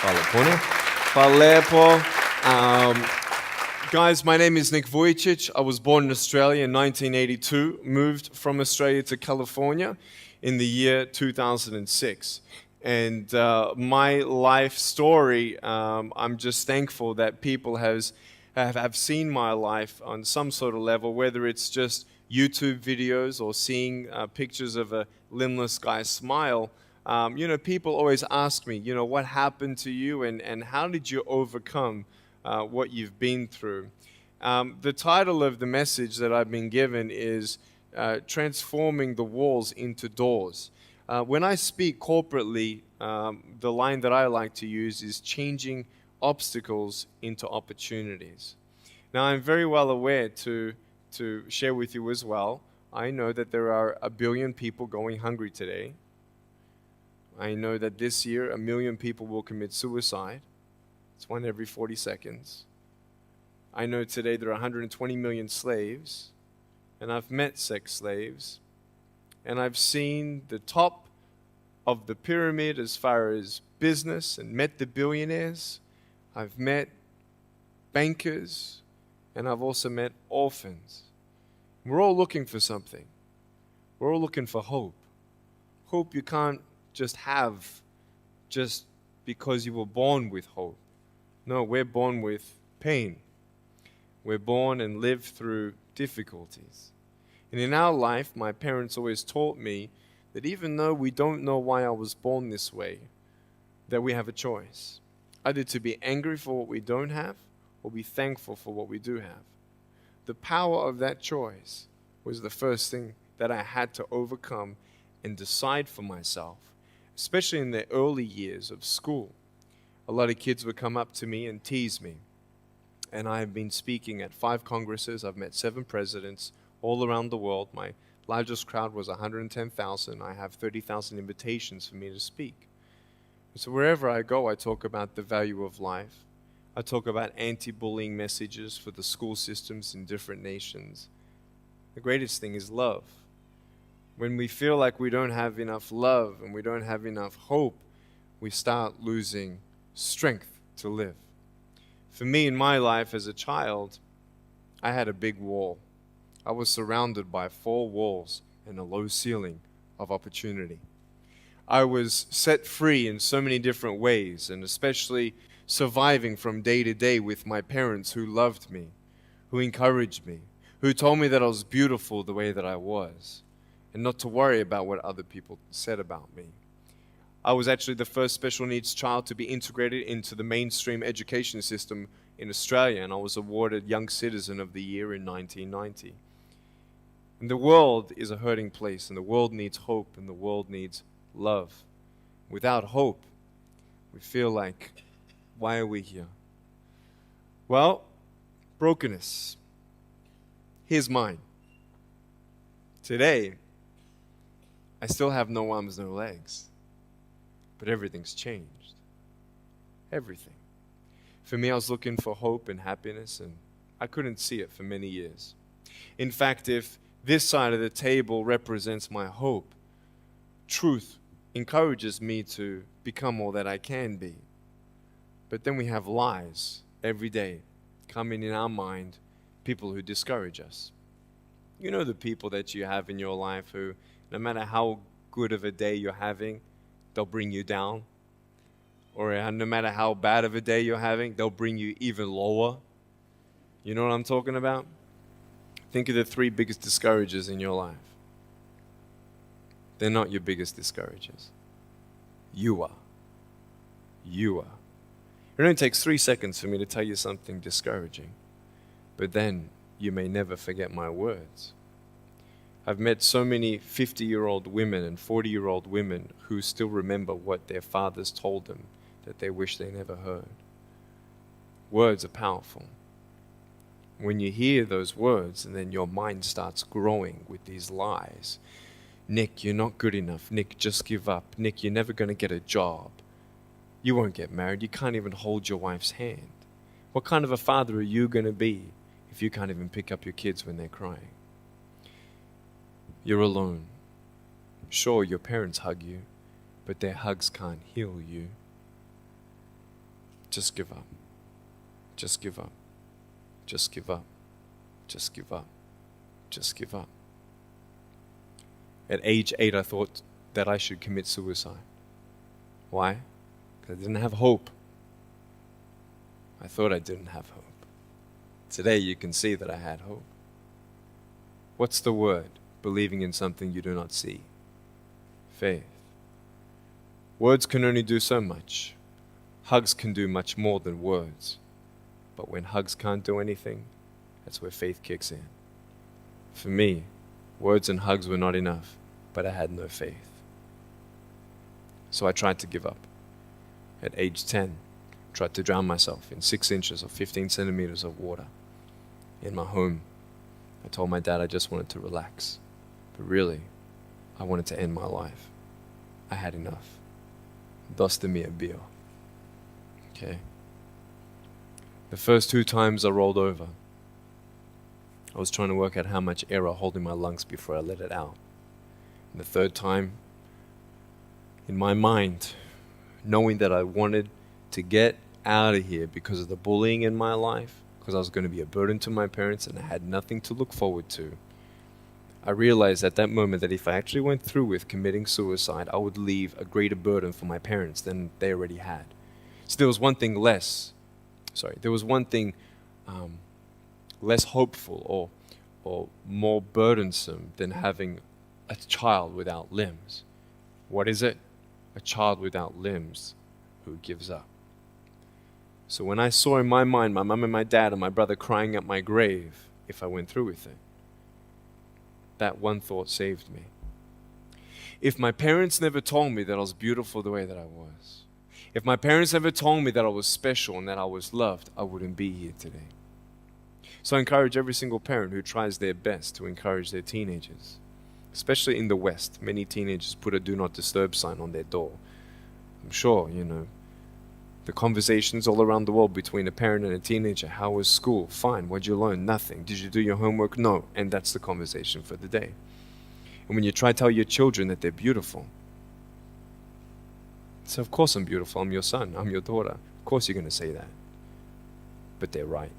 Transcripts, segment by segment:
Hvala puno. Guys, my name is Nick Vujicic. I was born in Australia in 1982, moved from Australia to California in the year 2006. And my life story, I'm just thankful that people have seen my life on some sort of level, whether it's just YouTube videos or seeing pictures of a limbless guy smile. People always ask me, what happened to you and how did you overcome what you've been through? The title of the message that I've been given is Transforming the Walls into Doors. When I speak corporately, the line that I like to use is changing obstacles into opportunities. Now, I'm very well aware to share with you as well, I know that there are 1 billion people going hungry today. I know that this year 1 million people will commit suicide. It's 1 every 40 seconds. I know today there are 120 million slaves, and I've met sex slaves, and I've seen the top of the pyramid as far as business and met the billionaires. I've met bankers, and I've also met orphans. We're all looking for something. We're all looking for hope. Hope you can't just have just because you were born with hope. No, we're born with pain. We're born and live through difficulties. And in our life, my parents always taught me that even though we don't know why I was born this way, that we have a choice. Either to be angry for what we don't have, or be thankful for what we do have. The power of that choice was the first thing that I had to overcome and decide for myself, especially in the early years of school. A lot of kids would come up to me and tease me. And I have been speaking at 5 congresses. I've met 7 presidents all around the world. My largest crowd was 110,000. I have 30,000 invitations for me to speak. So wherever I go, I talk about the value of life. I talk about anti-bullying messages for the school systems in different nations. The greatest thing is love. When we feel like we don't have enough love and we don't have enough hope, we start losing strength to live. For me, in my life as a child, I had a big wall. I was surrounded by 4 walls and a low ceiling of opportunity. I was set free in so many different ways, and especially surviving from day to day with my parents who loved me, who encouraged me, who told me that I was beautiful the way that I was, and not to worry about what other people said about me. I was actually the first special needs child to be integrated into the mainstream education system in Australia, and I was awarded Young Citizen of the Year in 1990. And the world is a hurting place, and the world needs hope, and the world needs love. Without hope, we feel like, why are we here? Well, brokenness. Here's mine. Today, I still have no arms, no legs. But everything's changed. Everything. For me, I was looking for hope and happiness, and I couldn't see it for many years. In fact, if this side of the table represents my hope, truth encourages me to become all that I can be. But then we have lies every day coming in our mind, people who discourage us. You know the people that you have in your life who, no matter how good of a day you're having, they'll bring you down. Or no matter how bad of a day you're having, they'll bring you even lower. You know what I'm talking about? Think of the 3 biggest discouragers in your life. They're not your biggest discouragers. You are. You are. It only takes 3 seconds for me to tell you something discouraging. But then you may never forget my words. I've met so many 50-year-old women and 40-year-old women who still remember what their fathers told them that they wish they never heard. Words are powerful. When you hear those words and then your mind starts growing with these lies. Nick, you're not good enough. Nick, just give up. Nick, you're never going to get a job. You won't get married. You can't even hold your wife's hand. What kind of a father are you going to be if you can't even pick up your kids when they're crying? You're alone. Sure, your parents hug you, but their hugs can't heal you. Just give up. Just give up. Just give up. Just give up. Just give up. At age 8, I thought that I should commit suicide. Why? Because I didn't have hope. I thought I didn't have hope. Today you can see that I had hope. What's the word? Believing in something you do not see. Faith. Words can only do so much. Hugs can do much more than words. But when hugs can't do anything, that's where faith kicks in. For me, words and hugs were not enough, but I had no faith. So I tried to give up. At age 10, tried to drown myself in 6 inches or 15 centimeters of water. In my home, I told my dad I just wanted to relax. But really, I wanted to end my life. I had enough. Dosta mi bio. Okay. The first 2 times I rolled over, I was trying to work out how much air I hold in my lungs before I let it out. And the 3rd time, in my mind, knowing that I wanted to get out of here because of the bullying in my life, because I was going to be a burden to my parents and I had nothing to look forward to, I realized at that moment that if I actually went through with committing suicide, I would leave a greater burden for my parents than they already had. So there was one thing less hopeful or more burdensome than having a child without limbs. What is it? A child without limbs who gives up. So when I saw in my mind my mum and my dad and my brother crying at my grave if I went through with it, that one thought saved me. If my parents never told me that I was beautiful the way that I was, if my parents never told me that I was special and that I was loved, I wouldn't be here today. So I encourage every single parent who tries their best to encourage their teenagers. Especially in the West, many teenagers put a do not disturb sign on their door. I'm sure, the conversations all around the world between a parent and a teenager. How was school? Fine. What'd you learn? Nothing. Did you do your homework? No. And that's the conversation for the day. And when you try to tell your children that they're beautiful, so of course I'm beautiful. I'm your son. I'm your daughter. Of course you're going to say that. But they're right.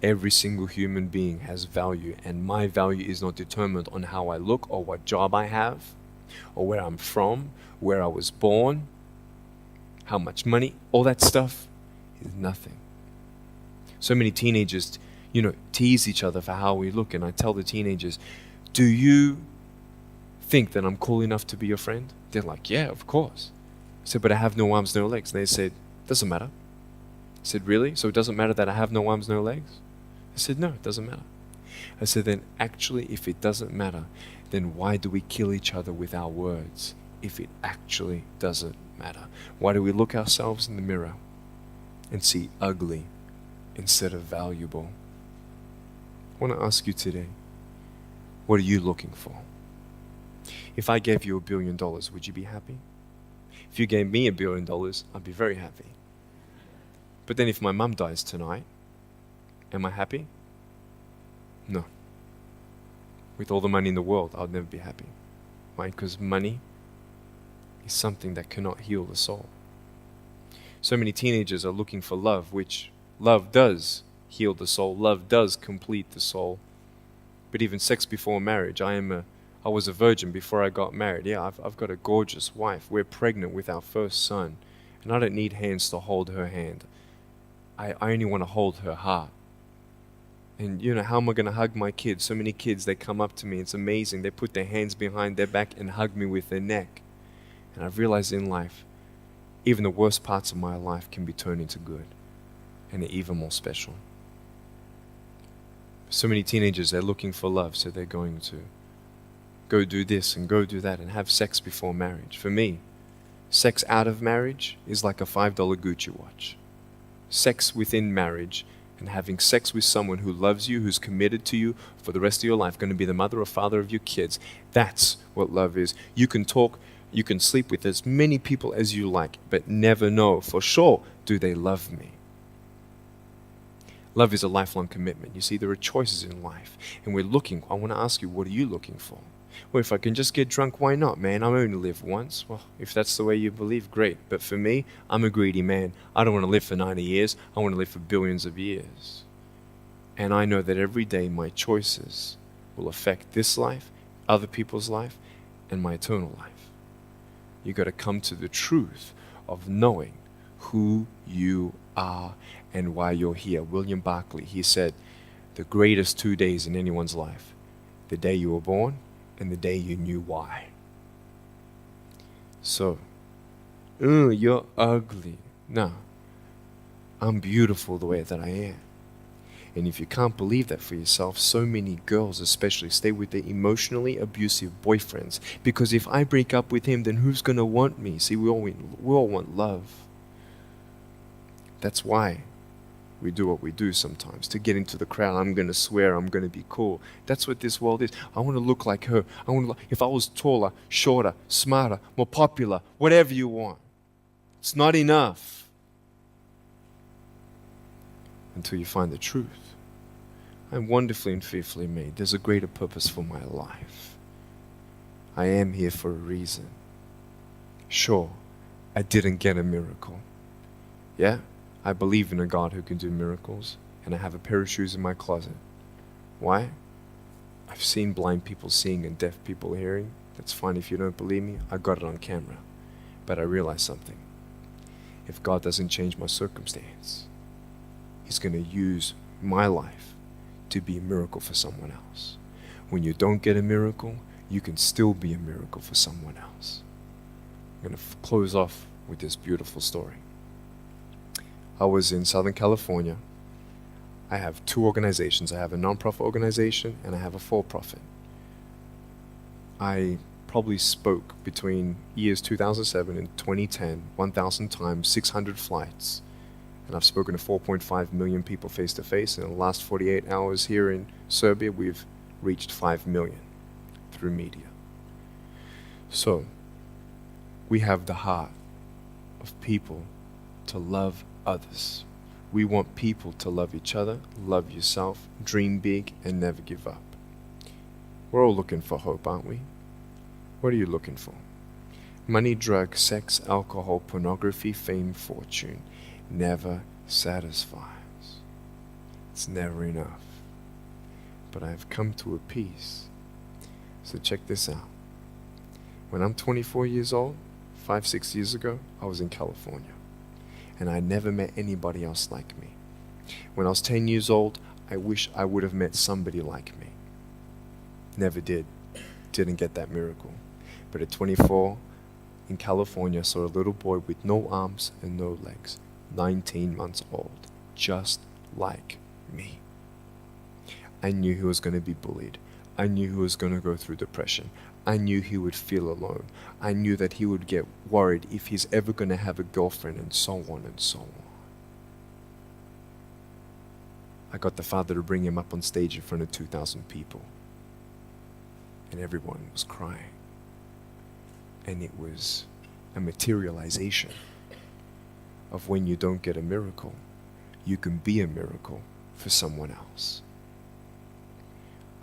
Every single human being has value, and my value is not determined on how I look or what job I have or where I'm from, where I was born, how much money. All that stuff is nothing. So many teenagers, tease each other for how we look, and I tell the teenagers, do you think that I'm cool enough to be your friend? They're like, yeah, of course. I said, but I have no arms, no legs. And they said, doesn't matter. I said, really? So it doesn't matter that I have no arms, no legs? I said, no, it doesn't matter. I said, then actually, if it doesn't matter, then why do we kill each other with our words if it actually doesn't matter? Why do we look ourselves in the mirror and see ugly instead of valuable? I want to ask you today, what are you looking for? If I gave you $1 billion, would you be happy? If you gave me $1 billion, I'd be very happy. But then if my mum dies tonight, am I happy? No. With all the money in the world, I'll never be happy. Why? Because money is something that cannot heal the soul. So many teenagers are looking for love, which love does heal the soul. Love does complete the soul. But even sex before marriage, I was a virgin before I got married. Yeah, I've got a gorgeous wife. We're pregnant with our first son. And I don't need hands to hold her hand. I only want to hold her heart. And how am I going to hug my kids? So many kids, they come up to me. It's amazing. They put their hands behind their back and hug me with their neck. And I've realized in life, even the worst parts of my life can be turned into good. And they're even more special. So many teenagers, they're looking for love. So they're going to go do this and go do that and have sex before marriage. For me, sex out of marriage is like a $5 Gucci watch. Sex within marriage and having sex with someone who loves you, who's committed to you for the rest of your life, going to be the mother or father of your kids. That's what love is. You can talk, you can sleep with as many people as you like, but never know for sure, do they love me? Love is a lifelong commitment. You see, there are choices in life, and we're looking. I want to ask you, what are you looking for? Well, if I can just get drunk, why not, man? I only live once. Well, if that's the way you believe, great. But for me, I'm a greedy man. I don't want to live for 90 years. I want to live for billions of years. And I know that every day my choices will affect this life, other people's life, and my eternal life. You got to come to the truth of knowing who you are and why you're here. William Barclay, he said, the greatest 2 days in anyone's life, the day you were born and the day you knew why. So, you're ugly. No, I'm beautiful the way that I am. And if you can't believe that for yourself, so many girls especially stay with their emotionally abusive boyfriends. Because if I break up with him, then who's going to want me? See, we all want love. That's why we do what we do sometimes. To get into the crowd, I'm going to swear, I'm going to be cool. That's what this world is. I want to look like her. If I was taller, shorter, smarter, more popular, whatever you want. It's not enough until you find the truth. I'm wonderfully and fearfully made. There's a greater purpose for my life. I am here for a reason. Sure, I didn't get a miracle. Yeah, I believe in a God who can do miracles, and I have a pair of shoes in my closet. Why? I've seen blind people seeing and deaf people hearing. That's fine if you don't believe me. I got it on camera. But I realized something. If God doesn't change my circumstance, He's going to use my life to be a miracle for someone else. When you don't get a miracle, you can still be a miracle for someone else. I'm going to close off with this beautiful story. I was in Southern California. I have two organizations. I have a non-profit organization and I have a for-profit. I probably spoke between years 2007 and 2010, 1,000 times, 600 flights. And I've spoken to 4.5 million people face to face. And in the last 48 hours here in Serbia, we've reached 5 million through media. So, we have the heart of people to love others. We want people to love each other, love yourself, dream big, and never give up. We're all looking for hope, aren't we? What are you looking for? Money, drugs, sex, alcohol, pornography, fame, fortune never satisfies. It's never enough. But I've come to a peace. So check this out. When I'm 24 years old, 5-6 years ago, I was in California. And I never met anybody else like me. When I was 10 years old, I wish I would have met somebody like me. Never did. Didn't get that miracle. But at 24, in California, I saw a little boy with no arms and no legs, 19 months old, just like me. I knew he was going to be bullied. I knew he was going to go through depression. I knew he would feel alone. I knew that he would get worried if he's ever going to have a girlfriend, and so on and so on. I got the father to bring him up on stage in front of 2,000 people. And everyone was crying. And it was a materialization of when you don't get a miracle, you can be a miracle for someone else.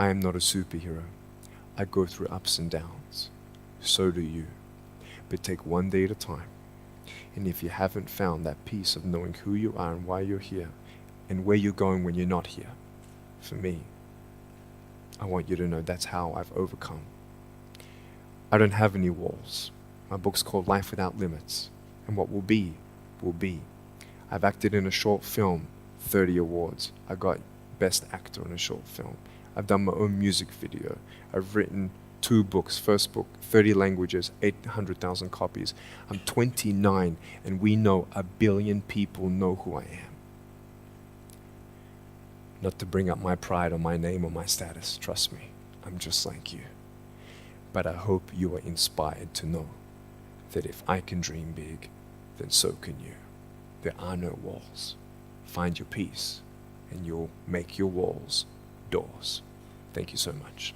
I am not a superhero. I go through ups and downs. So do you. But take one day at a time. And if you haven't found that peace of knowing who you are and why you're here, and where you're going when you're not here, for me, I want you to know that's how I've overcome. I don't have any walls. My book's called Life Without Limits. And what will be, will be. I've acted in a short film, 30 awards. I got Best Actor in a short film. I've done my own music video. I've written 2 books. First book, 30 languages, 800,000 copies. I'm 29, and we know 1 billion people know who I am. Not to bring up my pride or my name or my status. Trust me, I'm just like you. But I hope you are inspired to know that if I can dream big, then so can you. There are no walls. Find your peace, and you'll make your walls doors. Thank you so much.